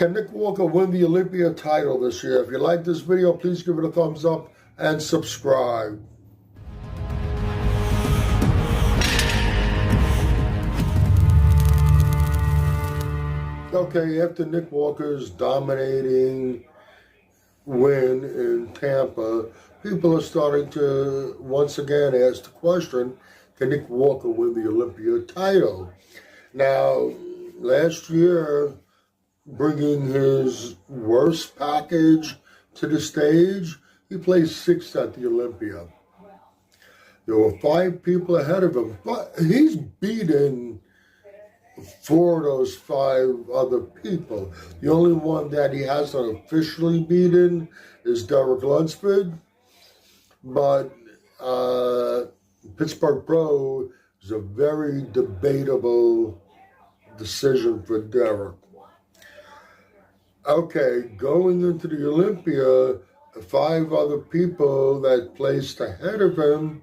Can Nick Walker win the Olympia title this year? If you like this video, please give it a thumbs up and subscribe. Okay, after Nick Walker's dominating win in Tampa, people are starting to once again ask the question, can Nick Walker win the Olympia title? Now, last year, bringing his worst package to the stage, he placed 6th at the Olympia. There were 5 people ahead of him, but he's beaten 4 of those 5 other people. The only one that he hasn't officially beaten is Lunsford, but Pittsburgh Pro is a very debatable decision for Derek. Okay, going into the Olympia, 5 other people that placed ahead of him,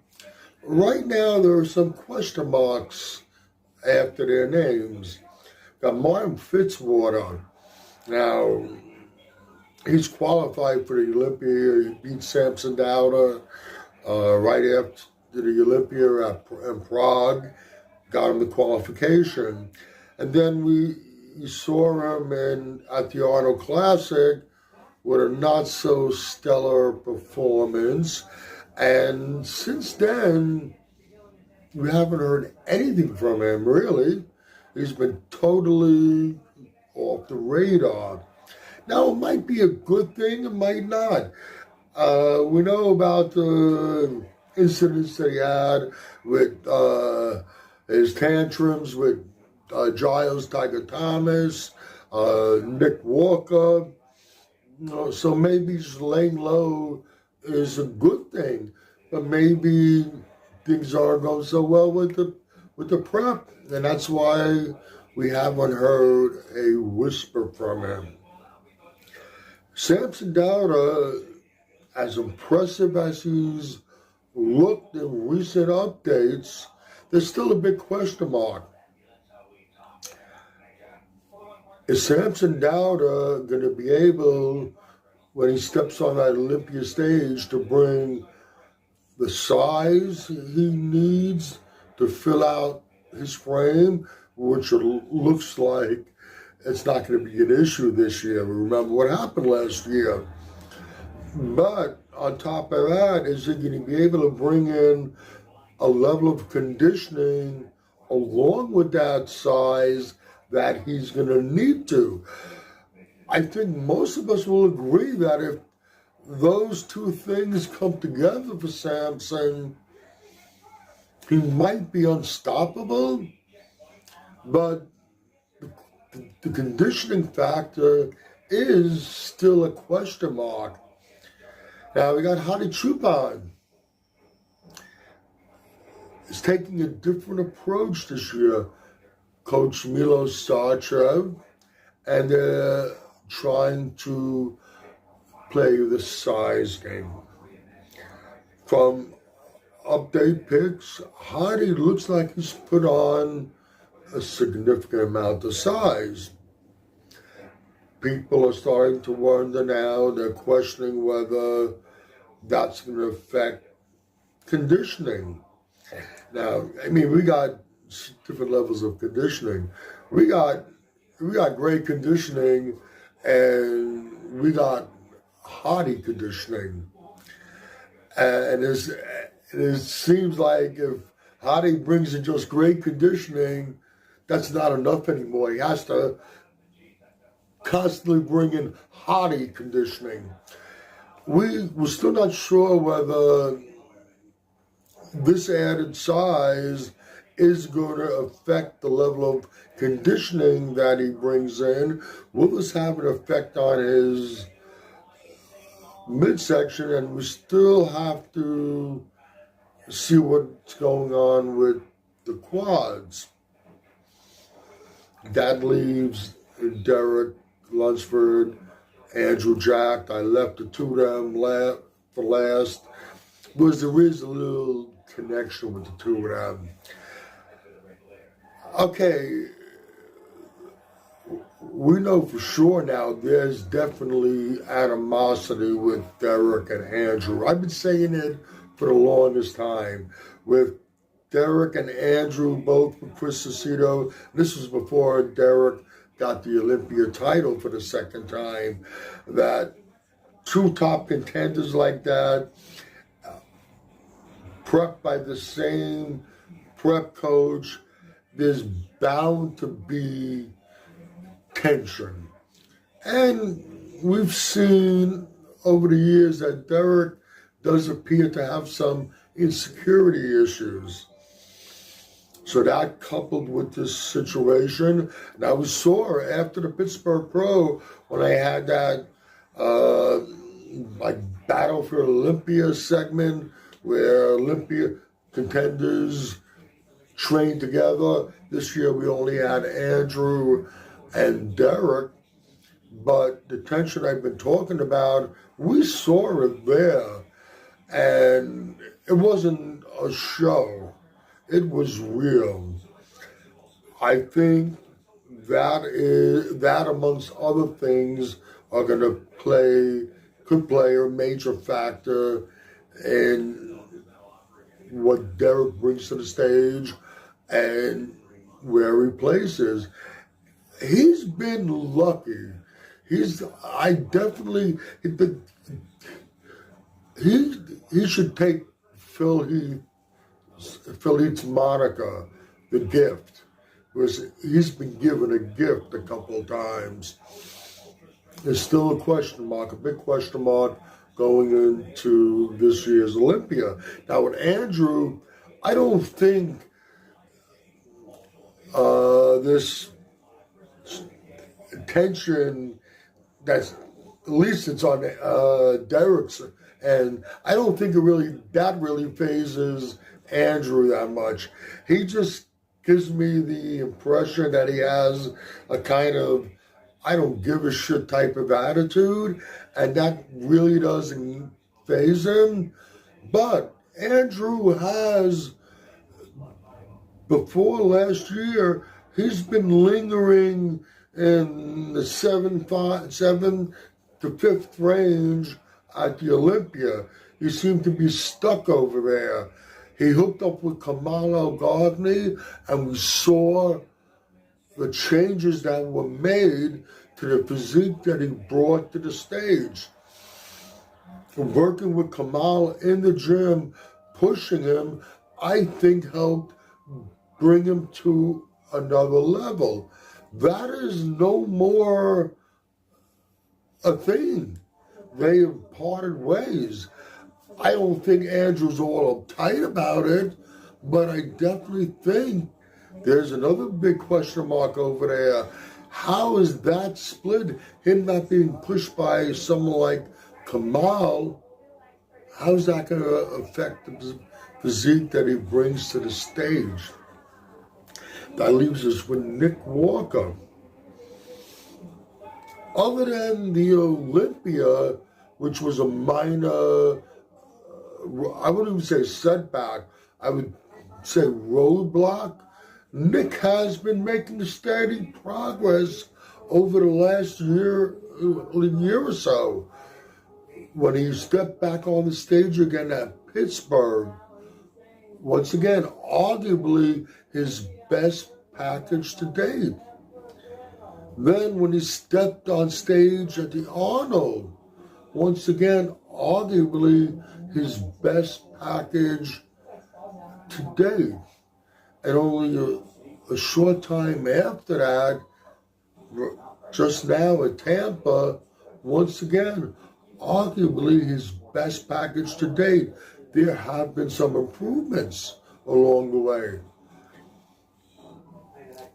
right now there are some question marks after their names. Got Martin Fitzwater. Now, he's qualified for the Olympia. He beat Samson Dauda right after the Olympia in Prague, got him the qualification. And then we saw him at the Arnold Classic with a not-so-stellar performance. And since then, we haven't heard anything from him, really. He's been totally off the radar. Now, it might be a good thing, it might not. We know about the incidents that he had with his tantrums with Giles Tiger Thomas, Nick Walker. So maybe just laying low is a good thing, but maybe things aren't going so well with the prep, and that's why we haven't heard a whisper from him. Samson Dauda, as impressive as he's looked in recent updates, there's still a big question mark. Is Samson Dauda going to be able, when he steps on that Olympia stage, to bring the size he needs to fill out his frame, which looks like it's not going to be an issue this year? Remember what happened last year. But on top of that, is he going to be able to bring in a level of conditioning along with that size that he's going to need to? I think most of us will agree that if those 2 things come together for Samson, he might be unstoppable, but the conditioning factor is still a question mark. Now we got Hadi Choopan. He's taking a different approach this year. Coach Milos Sarchev, and they're trying to play the size game. From update pics, Hadi looks like he's put on a significant amount of size. People are starting to wonder now, they're questioning whether that's going to affect conditioning. Now, I mean, we got different levels of conditioning. We got great conditioning, and we got Hadi conditioning. And it seems like if Hadi brings in just great conditioning, that's not enough anymore. He has to constantly bring in Hadi conditioning. We're still not sure whether this added size is going to affect the level of conditioning that he brings in. Will this have an effect on his midsection? And we still have to see what's going on with the quads. That leaves Derek, Lunsford, Andrew Jack. I left the 2 of them for last, because there is a little connection with the 2 of them. Okay, we know for sure now there's definitely animosity with Derek and Andrew. I've been saying it for the longest time. With Derek and Andrew, both with Chris Aceto. This was before Derek got the Olympia title for the second time. That two top contenders like that, prepped by the same prep coach, there's bound to be tension. And we've seen over the years that Derek does appear to have some insecurity issues. So that coupled with this situation, and I was sore after the Pittsburgh Pro when I had that Battle for Olympia segment where Olympia contenders trained together. This year we only had Andrew and Derek, but the tension I've been talking about, we saw it there, and it wasn't a show. It was real. I think that amongst other things are going to could play a major factor in what Derek brings to the stage and where he places. He's been lucky. He should take Phil Heath's moniker, the gift, because he's been given a gift a couple of times. There's still a question mark, a big question mark going into this year's Olympia. Now with Andrew, I don't think this tension that's, at least it's on Derek's, and I don't think that really phases Andrew that much. He just gives me the impression that he has a kind of I don't give a shit type of attitude, and that really doesn't faze him. But Andrew has, before last year, he's been lingering in the 7th to 5th range at the Olympia. He seemed to be stuck over there. He hooked up with Kamal El-Ghazni, and we saw the changes that were made to the physique that he brought to the stage. And working with Kamal in the gym, pushing him, I think helped bring him to another level. That is no more a thing. They have parted ways. I don't think Andrew's all uptight about it, but I definitely think there's another big question mark over there. How is that split? Him not being pushed by someone like Kamal, how's that going to affect the physique that he brings to the stage? That leaves us with Nick Walker. Other than the Olympia, which was a minor, I wouldn't even say setback, I would say roadblock, Nick has been making steady progress over the last year or so. When he stepped back on the stage again at Pittsburgh, once again, arguably his best package to date. Then when he stepped on stage at the Arnold, once again, arguably his best package to date. And only a short time after that, just now at Tampa, once again, arguably his best package to date. There have been some improvements along the way.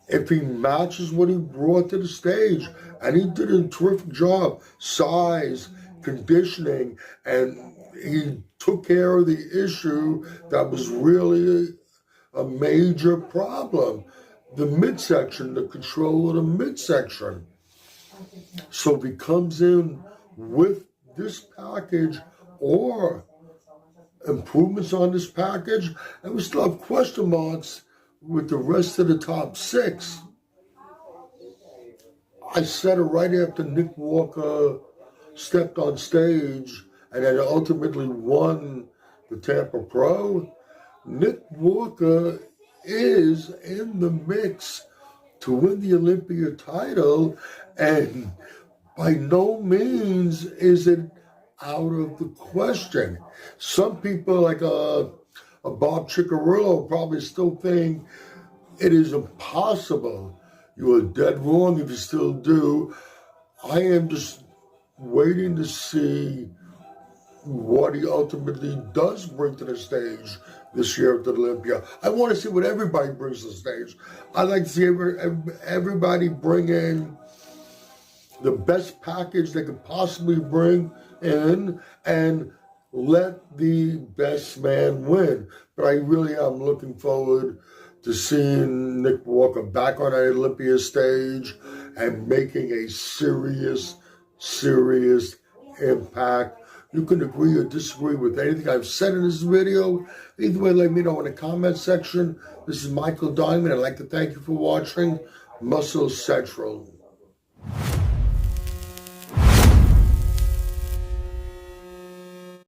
If he matches what he brought to the stage, and he did a terrific job, size, conditioning, and he took care of the issue that was really a major problem, the midsection, the control of the midsection. So if he comes in with this package or improvements on this package, and we still have question marks with the rest of the top 6, I said it right after Nick Walker stepped on stage and then ultimately won the Tampa Pro. Nick Walker is in the mix to win the Olympia title, and by no means is it out of the question. Some people like a Bob Ciccarello probably still think it is impossible. You are dead wrong if you still do. I am just waiting to see what he ultimately does bring to the stage this year at the Olympia. I want to see what everybody brings to the stage. I'd like to see everybody bring in the best package they could possibly bring in and let the best man win. But I really am looking forward to seeing Nick Walker back on the Olympia stage and making a serious impact. You can agree or disagree with anything I've said in this video. Either way, let me know in the comment section. This is Michael Diamond. I'd like to thank you for watching Muscle Central.